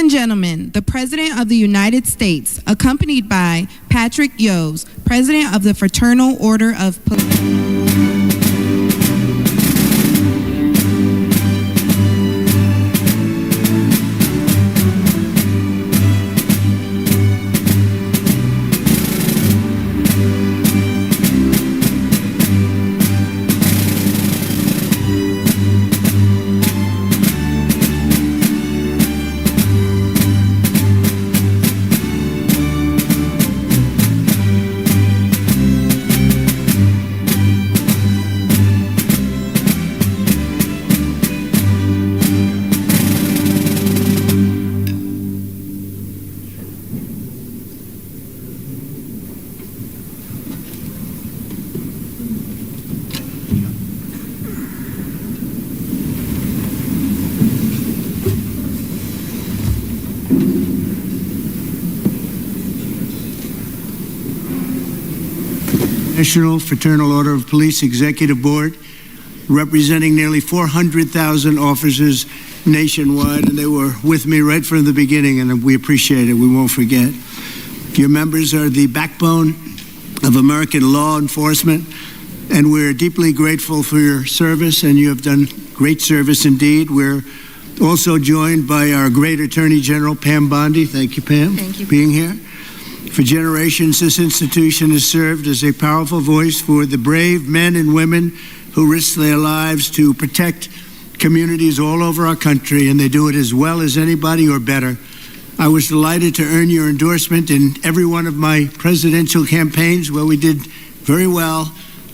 and gentlemen, the President of the United States, accompanied by Patrick Yos, President of the Fraternal Order of Police. National Fraternal Order of Police Executive Board, representing nearly 400,000 officers nationwide, and they were with me right from the beginning, and we appreciate it. We won't forget. Your members are the backbone of American law enforcement, and we're deeply grateful for your service, and you have done great service indeed. We're also joined by our great Attorney General, Pam Bondi. Thank you, Pam, Thank you. for being here. For generations, this institution has served as a powerful voice for the brave men and women who risk their lives to protect communities all over our country, and they do it as well as anybody or better. I was delighted to earn your endorsement in every one of my presidential campaigns where we did very well,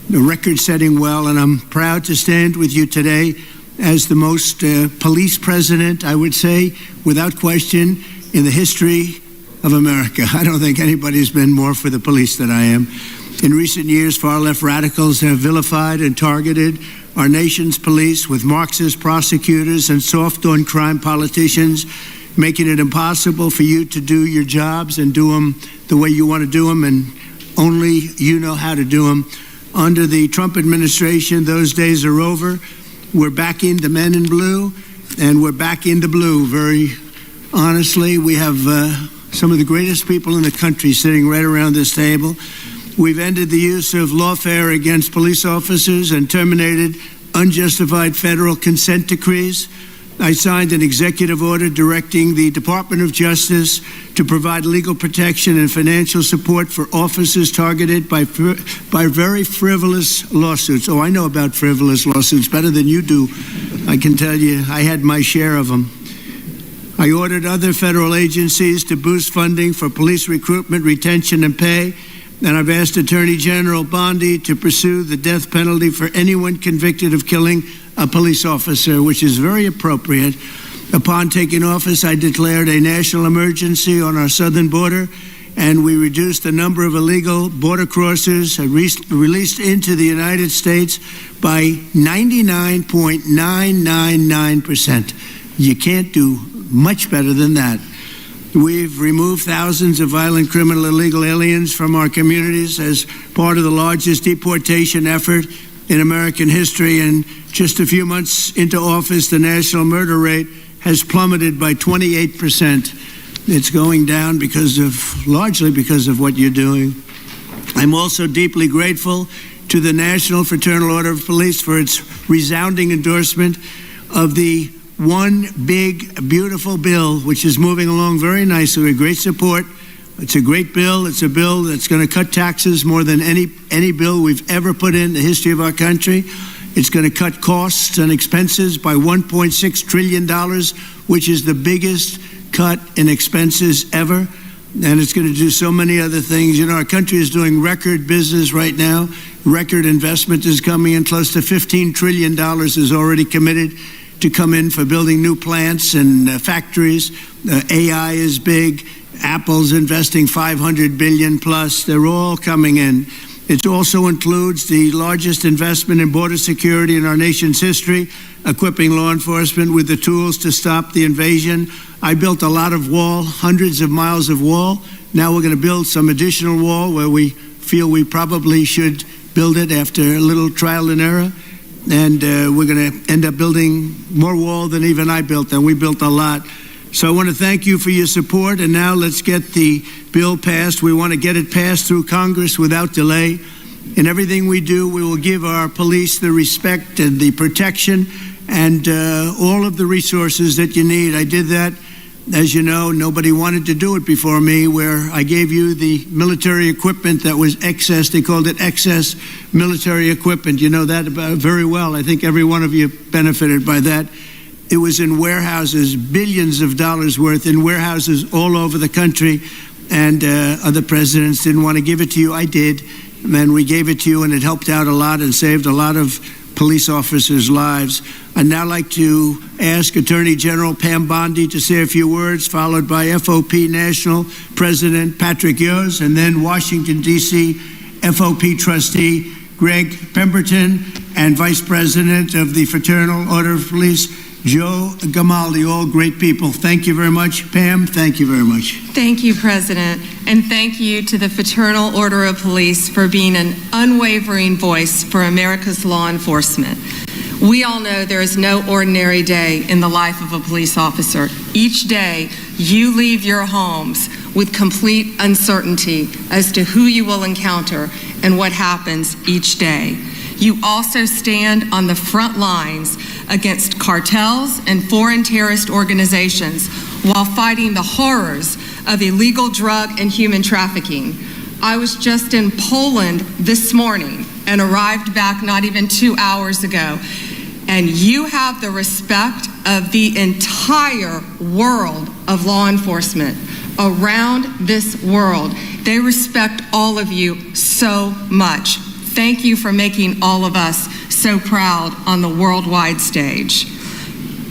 record-setting well, and I'm proud to stand with you today as the most police president, I would say, without question, in the history of America. I don't think anybody's been more for the police than I am. In recent years, far-left radicals have vilified and targeted our nation's police with Marxist prosecutors and soft-on-crime politicians, making it impossible for you to do your jobs and do them the way you want to do them, and only you know how to do them. Under the Trump administration, those days are over. We're back in the men in blue, and we're back in the blue. Very honestly, we have some of the greatest people in the country sitting right around this table. We've ended the use of lawfare against police officers and terminated unjustified federal consent decrees. I signed an executive order directing the Department of Justice to provide legal protection and financial support for officers targeted by very frivolous lawsuits. Oh, I know about frivolous lawsuits better than you do. I can tell you, I had my share of them. I ordered other federal agencies to boost funding for police recruitment, retention, and pay. And I've asked Attorney General Bondi to pursue the death penalty for anyone convicted of killing a police officer, which is very appropriate. Upon taking office, I declared a national emergency on our southern border, and we reduced the number of illegal border crossers released into the United States by 99.999%. You can't do much better than that. We've removed thousands of violent, criminal, illegal aliens from our communities as part of the largest deportation effort in American history. And just a few months into office, the national murder rate has plummeted by 28%. It's going down largely because of what you're doing. I'm also deeply grateful to the National Fraternal Order of Police for its resounding endorsement of the one big, beautiful bill, which is moving along very nicely with great support. It's a great bill. It's a bill that's going to cut taxes more than any bill we've ever put in the history of our country. It's going to cut costs and expenses by $1.6 trillion, which is the biggest cut in expenses ever. And it's going to do so many other things. You know, our country is doing record business right now. Record investment is coming in. Close to $15 trillion is already committed to come in for building new plants and factories. AI is big. Apple's investing $500 billion plus. They're all coming in. It also includes the largest investment in border security in our nation's history, equipping law enforcement with the tools to stop the invasion. I built a lot of wall, hundreds of miles of wall. Now we're going to build some additional wall where we feel we probably should build it after a little trial and error. And we're going to end up building more wall than even I built, and we built a lot. So I want to thank you for your support, and now let's get the bill passed. We want to get it passed through Congress without delay. In everything we do, we will give our police the respect and the protection and all of the resources that you need. I did that, as you know, nobody wanted to do it before me, where I gave you the military equipment that was excess. They called it excess military equipment. You know that very well. I think every one of you benefited by that. It was in warehouses, billions of dollars worth in warehouses all over the country, and other presidents didn't want to give it to you. I did, and we gave it to you, and it helped out a lot and saved a lot of police officers' lives. I'd now like to ask Attorney General Pam Bondi to say a few words, followed by FOP National President Patrick Yos, and then Washington, D.C. FOP Trustee Greg Pemberton, and Vice President of the Fraternal Order of Police, Joe Gamaldi, all great people. Thank you very much. Pam, thank you very much. Thank you, President, and thank you to the Fraternal Order of Police for being an unwavering voice for America's law enforcement. We all know there is no ordinary day in the life of a police officer. Each day, you leave your homes with complete uncertainty as to who you will encounter and what happens each day. You also stand on the front lines against cartels and foreign terrorist organizations while fighting the horrors of illegal drug and human trafficking. I was just in Poland this morning and arrived back not even 2 hours ago. And you have the respect of the entire world of law enforcement around this world. They respect all of you so much. Thank you for making all of us so proud on the worldwide stage.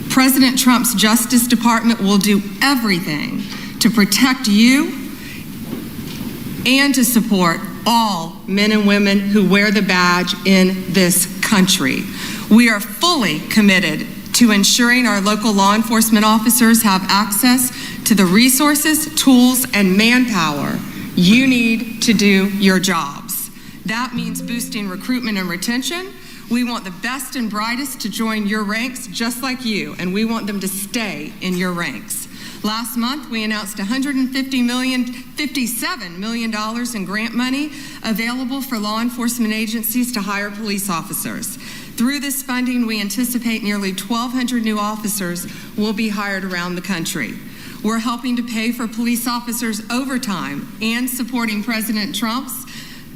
President Trump's Justice Department will do everything to protect you and to support all men and women who wear the badge in this country. We are fully committed to ensuring our local law enforcement officers have access to the resources, tools, and manpower you need to do your jobs. That means boosting recruitment and retention. We want the best and brightest to join your ranks just like you, and we want them to stay in your ranks. Last month, we announced $57 million in grant money available for law enforcement agencies to hire police officers. Through this funding, we anticipate nearly 1,200 new officers will be hired around the country. We're helping to pay for police officers' overtime and supporting President Trump's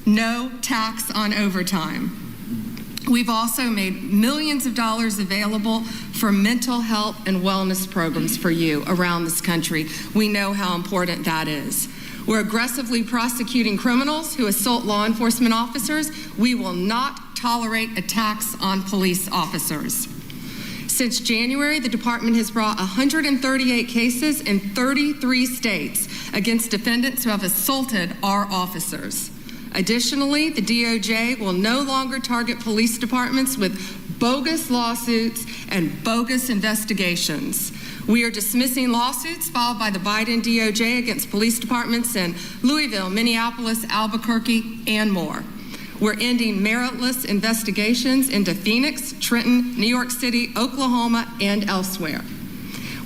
no tax on overtime. We've also made millions of dollars available for mental health and wellness programs for you around this country. We know how important that is. We're aggressively prosecuting criminals who assault law enforcement officers. We will not tolerate attacks on police officers. Since January, the department has brought 138 cases in 33 states against defendants who have assaulted our officers. Additionally, the DOJ will no longer target police departments with bogus lawsuits and bogus investigations. We are dismissing lawsuits filed by the Biden DOJ against police departments in Louisville, Minneapolis, Albuquerque, and more. We're ending meritless investigations into Phoenix, Trenton, New York City, Oklahoma, and elsewhere.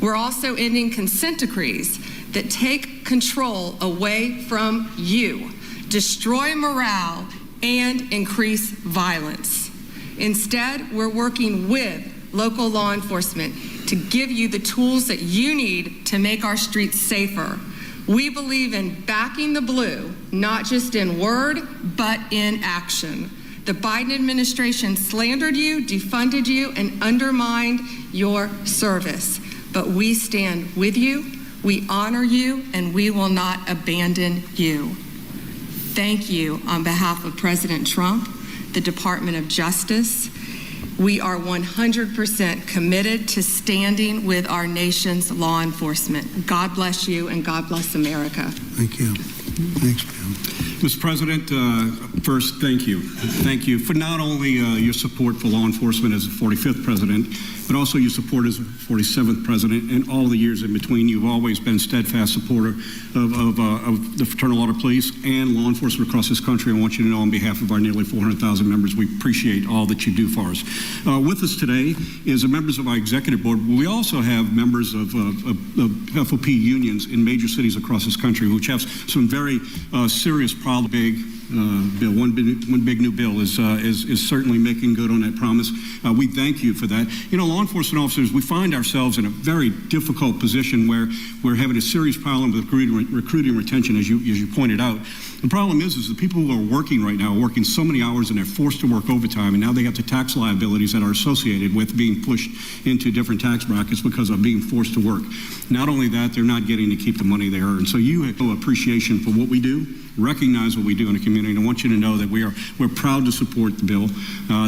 We're also ending consent decrees that take control away from you, destroy morale, and increase violence. Instead, we're working with local law enforcement to give you the tools that you need to make our streets safer. We believe in backing the blue, not just in word, but in action. The Biden administration slandered you, defunded you, and undermined your service. But we stand with you, we honor you, and we will not abandon you. Thank you on behalf of President Trump, the Department of Justice. We are 100% committed to standing with our nation's law enforcement. God bless you and God bless America. Thank you. Thanks, Pam. Mr. President, First, thank you. Thank you for not only your support for law enforcement as the 45th president, but also your support as the 47th president and all the years in between. You've always been a steadfast supporter of the Fraternal Order Police and law enforcement across this country. I want you to know on behalf of our nearly 400,000 members, we appreciate all that you do for us. With us today is members of our executive board. We also have members of FOP unions in major cities across this country, which have some very serious problems. Bill, one big new bill is certainly making good on that promise. We thank you for that. You know, law enforcement officers, we find ourselves in a very difficult position where we're having a serious problem with recruiting retention, as you pointed out. The problem is the people who are working right now are working so many hours and they're forced to work overtime, and now they have the tax liabilities that are associated with being pushed into different tax brackets because of being forced to work. Not only that, they're not getting to keep the money they earn. So you have no appreciation for what we do, recognize what we do in the community, and I want you to know that we're proud to support the bill.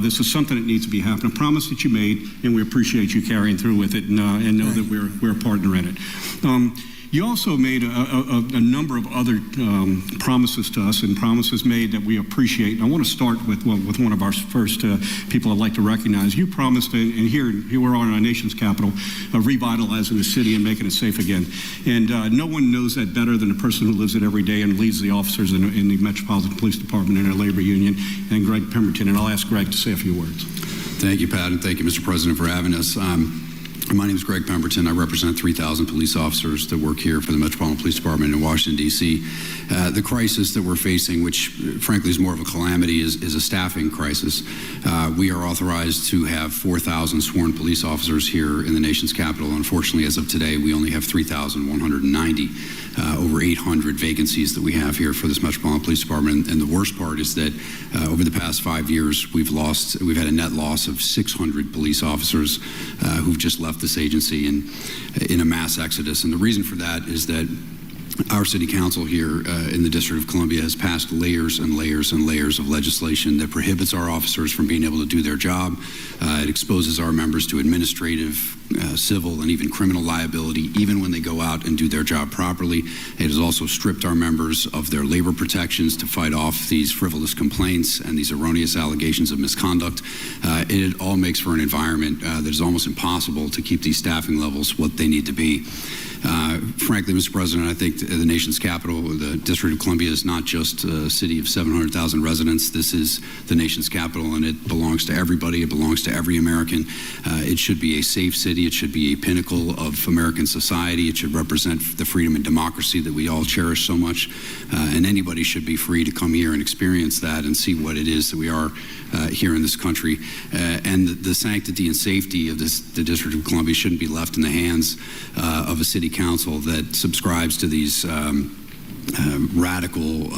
This is something that needs to be happening. A promise that you made, and we appreciate you carrying through with it, and know that we're a partner in it. You also made a number of other promises to us, and promises made that we appreciate. And I want to start with one of our first people I'd like to recognize. You promised, and here we're on our nation's capital, revitalizing the city and making it safe again. And no one knows that better than the person who lives it every day and leads the officers in the Metropolitan Police Department and our labor union, and Greg Pemberton. And I'll ask Greg to say a few words. Thank you, Pat, and thank you, Mr. President, for having us. My name is Greg Pemberton. I represent 3,000 police officers that work here for the Metropolitan Police Department in Washington, D.C. The crisis that we're facing, which frankly is more of a calamity, is a staffing crisis. We are authorized to have 4,000 sworn police officers here in the nation's capital. Unfortunately, as of today, we only have 3,190, over 800 vacancies that we have here for this Metropolitan Police Department. And the worst part is that over the past 5 years, we've had a net loss of 600 police officers who've just left this agency in a mass exodus. And the reason for that is that our city council here in the District of Columbia has passed layers and layers and layers of legislation that prohibits our officers from being able to do their job. It exposes our members to administrative, civil, and even criminal liability, even when they go out and do their job properly. It has also stripped our members of their labor protections to fight off these frivolous complaints and these erroneous allegations of misconduct. It all makes for an environment that is almost impossible to keep these staffing levels what they need to be. Frankly, Mr. President, I think the nation's capital, the District of Columbia, is not just a city of 700,000 residents. This is the nation's capital, and it belongs to everybody. It belongs to every American. It should be a safe city. It should be a pinnacle of American society. It should represent the freedom and democracy that we all cherish so much. And anybody should be free to come here and experience that and see what it is that we are here in this country. And the sanctity and safety of the District of Columbia shouldn't be left in the hands of a city council that subscribes to these radical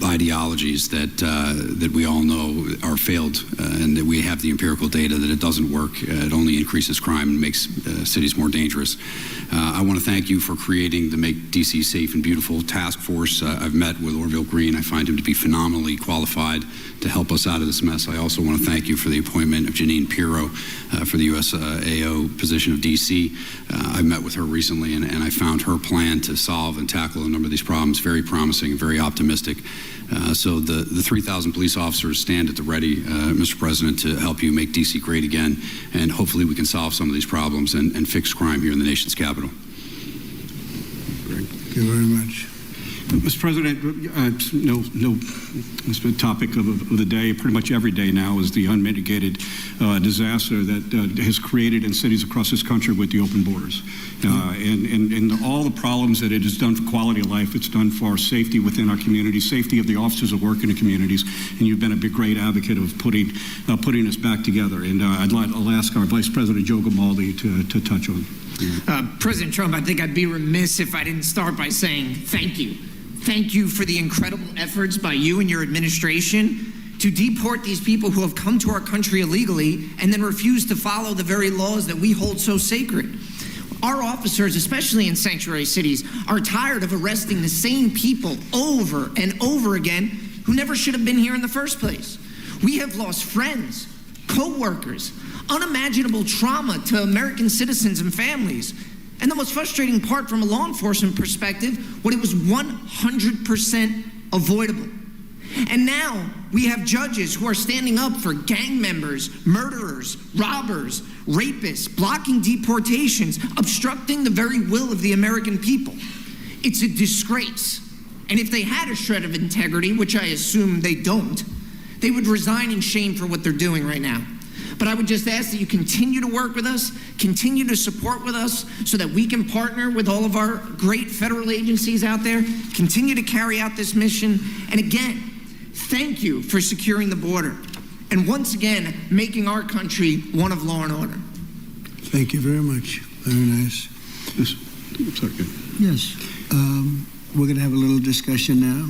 ideologies that we all know are failed, and that we have the empirical data that it doesn't work. It only increases crime and makes cities more dangerous. I want to thank you for creating the Make D.C. Safe and Beautiful task force. I've met with Orville Green. I find him to be phenomenally qualified to help us out of this mess. I also want to thank you for the appointment of Janine Pirro for the USAO position of D.C. I met with her recently, and I found her plan to solve and tackle a number of these problems very promising and very optimistic. So the 3,000 police officers stand at the ready, Mr. President, to help you make D.C. great again, and hopefully we can solve some of these problems and fix crime here in the nation's capital. Thank you very much. Mr. President, it's the topic of the day. Pretty much every day now is the unmitigated disaster that has created in cities across this country with the open borders. And all the problems that it has done for quality of life, it's done for our safety within our communities, safety of the officers that work in the communities, and you've been a great advocate of putting us back together. And I'll ask our Vice President Joe Grimaldi to touch on. President Trump, I think I'd be remiss if I didn't start by saying thank you. Thank you for the incredible efforts by you and your administration to deport these people who have come to our country illegally and then refuse to follow the very laws that we hold so sacred. Our officers, especially in sanctuary cities, are tired of arresting the same people over and over again who never should have been here in the first place. We have lost friends, co-workers, unimaginable trauma to American citizens and families. And the most frustrating part from a law enforcement perspective, what it was 100% avoidable. And now we have judges who are standing up for gang members, murderers, robbers, rapists, blocking deportations, obstructing the very will of the American people. It's a disgrace. And if they had a shred of integrity, which I assume they don't, they would resign in shame for what they're doing right now. But I would just ask that you continue to work with us, continue to support with us so that we can partner with all of our great federal agencies out there, continue to carry out this mission. And again, thank you for securing the border and once again making our country one of law and order. Thank you very much. Very nice. Yes. Yes. We're going to have a little discussion now.